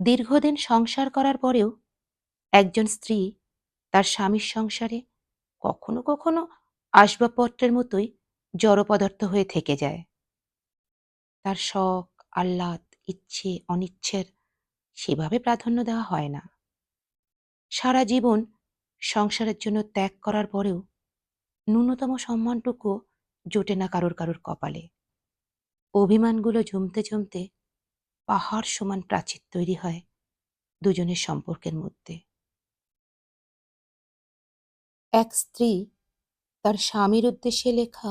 দীর্ঘদিন সংসার করার পরেও একজন স্ত্রী তার স্বামীর সংসারে কখনো কখনো আসবাবপত্রের মতোই জড় পদার্থ হয়ে থেকে যায়। তার শখ, আহ্লাদ, ইচ্ছে, অনিচ্ছের সেভাবে প্রাধান্য দেওয়া হয় না। সারা জীবন সংসারের জন্য ত্যাগ করার পরেও ন্যূনতম সম্মানটুকুও জোটে না কারোর কারোর কপালে। অভিমানগুলো জমতে জমতে পাহাড় সমান প্রাচীর তৈরি হয় দুজনের সম্পর্কের মধ্যে। এক স্ত্রী তার স্বামীর উদ্দেশ্যে লেখা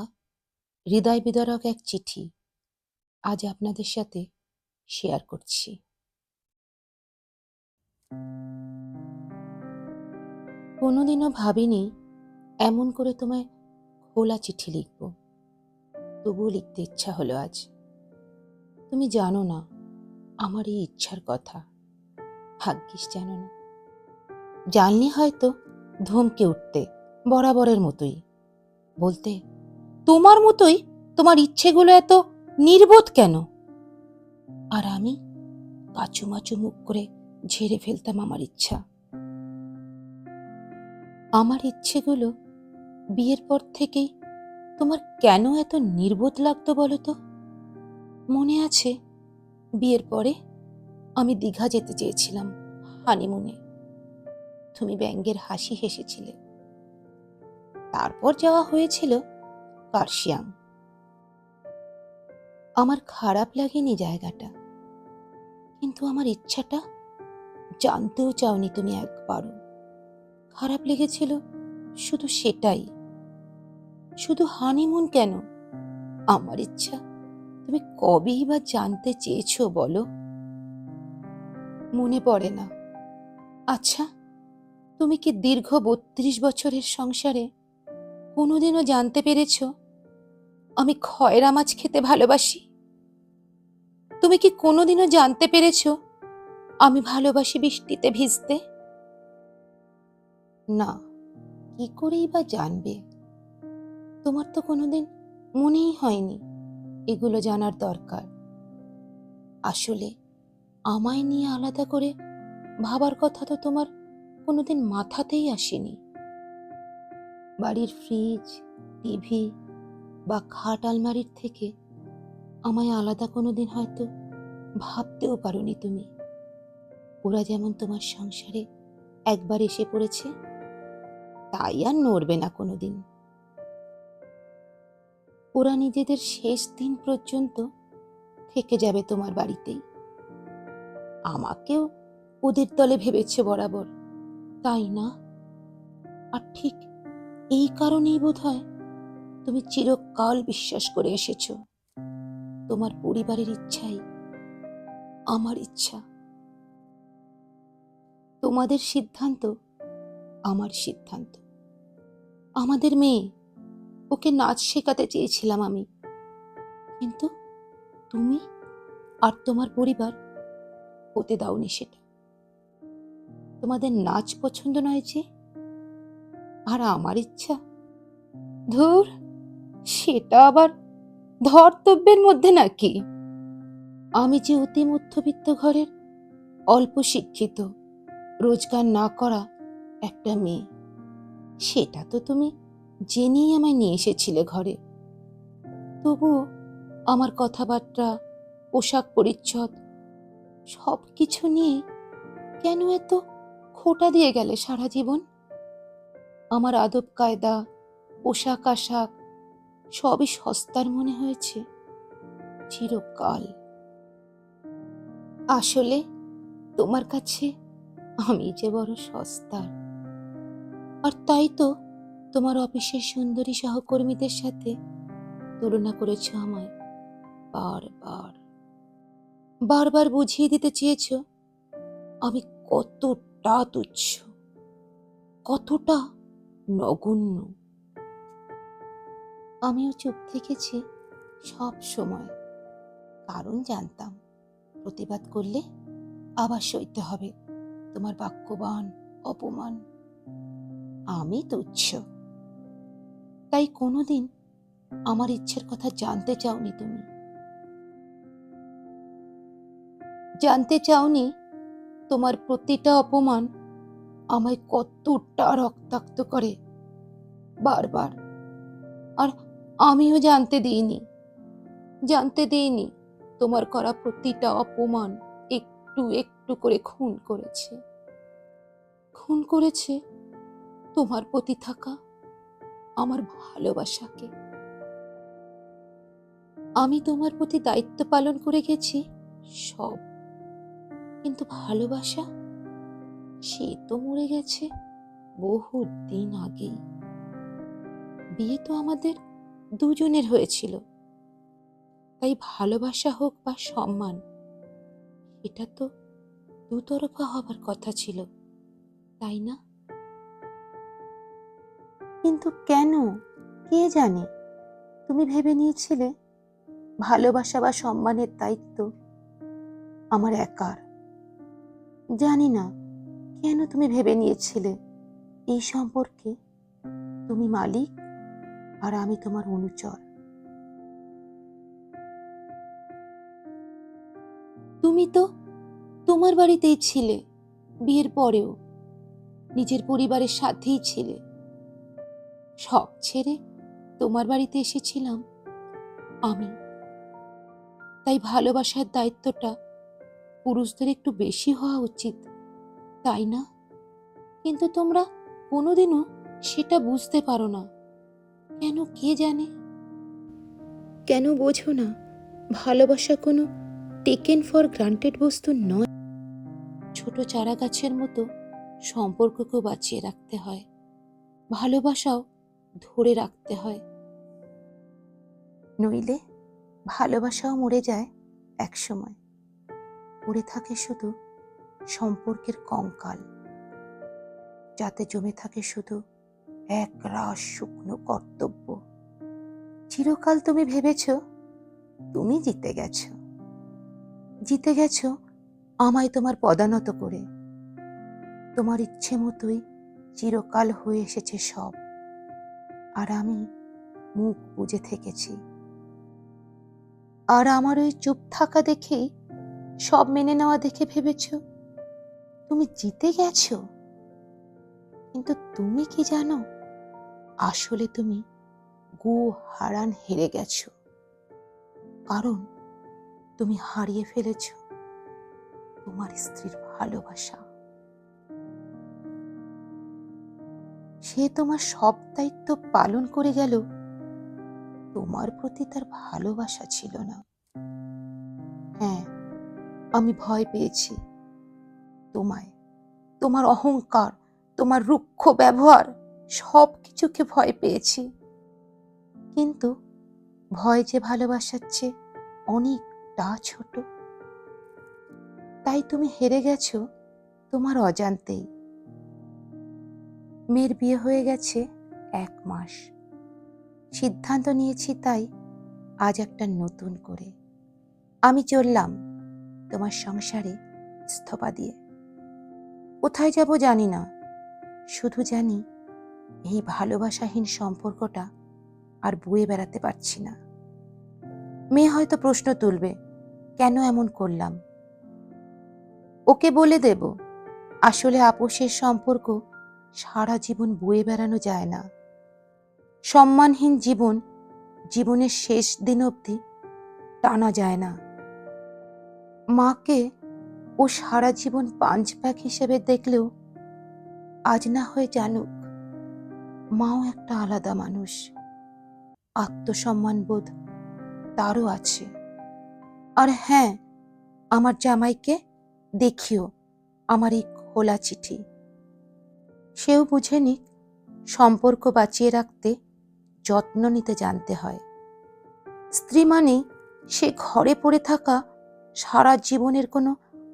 হৃদয় বিদারক এক চিঠি আজ আপনাদের সাথে শেয়ার করছি। কোনোদিনও ভাবিনি এমন করে তোমায় খোলা চিঠি লিখব, তবুও লিখতে ইচ্ছা হলো আজ। তুমি জানো না আমার এই ইচ্ছার কথা, ভাগ্যিস জানো না। জানলে হয়তো ধমকে উঠতে বরাবরের মতোই, বলতে তোমার মতোই তোমার ইচ্ছেগুলো এত নির্বোধ কেন। আর আমি কাচুমাচু মুখ করে ঝেড়ে ফেলতাম আমার ইচ্ছা। আমার ইচ্ছেগুলো বিয়ের পর থেকেই তোমার কেন এত নির্বোধ লাগতো বলো তো? মনে আছে বিয়ের পরে আমি দীঘা যেতে চেয়েছিলাম হানিমুনে, তুমি ব্যঙ্গের হাসি হেসেছিলে। তারপর যাওয়া হয়েছিল কার্শিয়াং। আমার খারাপ লাগেনি জায়গাটা, কিন্তু আমার ইচ্ছাটা জানতেও চাওনি তুমি একবারও। খারাপ লেগেছিল শুধু সেটাই। শুধু হানিমুন কেন, আমার ইচ্ছা তুমি কবেই বা জানতে চেয়েছো বলো? মনে পড়ে না? আচ্ছা, তুমি কি দীর্ঘ ৩২ বছরের সংসারে কোনোদিনও জানতে পেরেছ আমি খয়রা মাছ খেতে ভালোবাসি? তুমি কি কোনোদিনও জানতে পেরেছ আমি ভালোবাসি বৃষ্টিতে ভিজতে? না, কি করেই বা জানবে? তোমার তো কোনোদিন মনেই হয়নি এগুলো জানার দরকার। আসলে আমায় নিয়ে আলাদা করে ভাবার কথা তো তোমার কোনোদিন মাথাতেই আসেনি। বাড়ির ফ্রিজ, টিভি বা খাট আলমারির থেকে আমায় আলাদা কোনোদিন হয়তো ভাবতেও পারোনি তুমি। ওরা যেমন তোমার সংসারে একবার এসে পড়েছে, তাই আর নড়বে না কোনোদিন। ওরা নিজেদের শেষ দিন পর্যন্ত থেকে যাবে তোমার বাড়িতেই। আমাকেও ওদের দলে ভেবেছে বরাবর, তাই না? আর ঠিক এই কারণেই বোধহয় তুমি চিরকাল বিশ্বাস করে এসেছো তোমার পরিবারের ইচ্ছাই আমার ইচ্ছা, তোমাদের সিদ্ধান্ত আমার সিদ্ধান্ত। আমাদের মেয়ে, ওকে নাচ শেখাতে চেয়েছিলাম আমি, কিন্তু তুমি আর তোমার পরিবার হতে দাওনি সেটা। তোমাদের নাচ পছন্দ নয় যে, আর আমার ইচ্ছা, ধুর, সেটা আবার ধর্তব্যের মধ্যে নাকি? আমি যে অতি মধ্যবিত্ত ঘরের অল্প শিক্ষিত, রোজগার না করা একটা মেয়ে, সেটা তো তুমি জেনেই আমায় নিয়ে এসেছিলে ঘরে। তবুও আমার কথাবার্তা, পোশাক পরিচ্ছদ সবকিছু নিয়ে কেন এত খোঁটা দিয়ে গেলে সারা জীবন? আমার আদব কায়দা, পোশাক আশাক সবই সস্তার মনে হয়েছে চিরকাল। আসলে তোমার কাছে আমি যে বড় সস্তার। আর তাই তো তোমার অফিসের সুন্দরী সহকর্মীদের সাথে তুলনা করেছ আমায় বারবার। বারবার বুঝিয়ে দিতে চেয়েছ আমি কতটা তুচ্ছ, কতটা নগণ্য। আমিও চুপ থেকেছি সব সময়, কারণ জানতাম প্রতিবাদ করলে আবার সইতে হবে তোমার বাক্যবান অপমান। আমি তুচ্ছ, তাই কোনোদিন আমার ইচ্ছের কথা জানতে চাওনি তুমি। জানতে চাওনি তোমার প্রতিটা অপমান আমায় কতটা রক্তাক্ত করে বারবার। আর আমিও জানতে দিইনি তোমার করা প্রতিটা অপমান একটু একটু করে খুন করেছে তোমার প্রতি থাকা আমার ভালোবাসাকে। আমি তোমার প্রতি দায়িত্ব পালন করে গেছি সব, কিন্তু ভালোবাসা সে তো মরে গেছে বহু দিন আগেই। বিয়ে তো আমাদের দুজনের হয়েছিল, তাই ভালোবাসা হোক বা সম্মান, এটা তো দুতরফা হবার কথা ছিল, তাই না? কিন্তু কেন, কে জানে, তুমি ভেবে নিয়েছিলে ভালোবাসা বা সম্মানের দায়িত্ব আমার একার। জানি না কেন তুমি ভেবে নিয়েছিলে এই সম্পর্কে তুমি মালিক আর আমি তোমার অনুচর। তুমি তো তোমার বাড়িতেই ছিলে, বিয়ের পরেও নিজের পরিবারের সাথেই ছিলে। সব ছেড়ে তোমার বাড়িতে এসেছিলাম আমি, তাই ভালোবাসার দায়িত্বটা পুরুষদের একটু বেশি হওয়া উচিত, তাই না? কিন্তু তোমরা কোনোদিনও সেটা বুঝতে পারো না, কেন কে জানে? কেন বোঝো না ভালোবাসা কোনো টেকেন ফর গ্রান্টেড বস্তু নয়। ছোট চারা গাছের মতো সম্পর্ককেও বাঁচিয়ে রাখতে হয়, ভালোবাসাও ধরে রাখতে হয়, নইলে ভালোবাসাও মরে যায় এক সময়। পড়ে থাকে শুধু সম্পর্কের কঙ্কাল, যাতে জমে থাকে শুধু এক রাশ শুকনো কর্তব্য। চিরকাল তুমি ভেবেছ তুমি জিতে গেছ আমায় তোমার পদানত করে। তোমার ইচ্ছে মতোই চিরকাল হয়ে এসেছে সব, আর আমি মুখ বুজে থেকেছি। আর আমার ওই চুপ থাকা দেখেই, সব মেনে নেওয়া দেখে ভেবেছ তুমি জিতে গেছ। কিন্তু তুমি কি জানো, আসলে তুমি গো হারান হেরে গেছ। কারণ তুমি হারিয়ে ফেলেছ তোমার স্ত্রীর ভালোবাসা। সে তোমার সব দায়িত্ব পালন করে গেল, তোমার প্রতি তার ভালোবাসা ছিল না। হ্যাঁ, আমি ভয় পেয়েছি তোমায়, তোমার অহংকার, তোমার রুক্ষ ব্যবহার, সব কিছুকে ভয় পেয়েছি। কিন্তু ভয় যে ভালোবাসার চেয়ে অনেকটা ছোট। তাই তুমি হেরে গেছো তোমার অজান্তেই। মেয়ের বিয়ে হয়ে গেছে 1 মাস। সিদ্ধান্ত নিয়েছি তাই আজ একটা নতুন করে আমি চললাম তোমার সংসারে ইস্তফা দিয়ে। কোথায় যাব জানি না, শুধু জানি এই ভালোবাসাহীন সম্পর্কটা আর বয়ে বেড়াতে পারছি না। মেয়ে হয়তো প্রশ্ন তুলবে, কেন এমন করলাম? ওকে বলে দেব, আসলে আপোষের সম্পর্ক সারা জীবন বয়ে বেড়ানো যায় না। সম্মানহীন জীবন জীবনের শেষ দিন অবধি টানা যায় না। মাকে ও সারা জীবন পাঞ্চ ব্যাগ হিসেবে দেখলেও আজ না হয়ে জানুক, মাও একটা আলাদা মানুষ, আত্মসম্মানবোধ তারও আছে। আর হ্যাঁ, আমার জামাইকে দেখিও আমার এই খোলা চিঠি। সেও বুঝে নিক, সম্পর্ক বাঁচিয়ে রাখতে যত্ন নিতে জানতে হয়। স্ত্রী মানে সে ঘরে পড়ে থাকা সারা জীবনের কোনো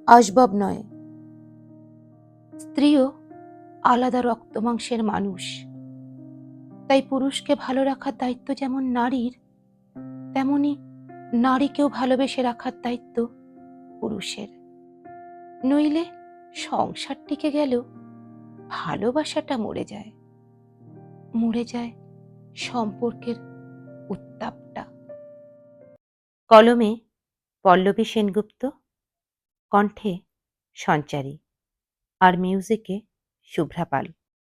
আসবাব নয়। স্ত্রীও আলাদা রক্তমাংসের মানুষ, তাই পুরুষকে ভালো রাখার দায়িত্ব যেমন নারীর, তেমনি নারীকেও ভালোবেসে রাখার দায়িত্ব পুরুষের। নইলে সংসার টিকে গেলেও ভালোবাসাটা মরে যায় সম্পর্কের উত্তাপটা। কলমে পল্লবী সেনগুপ্ত, কণ্ঠে সঞ্চারী। আর মিউজিকে শুভ্রা পাল।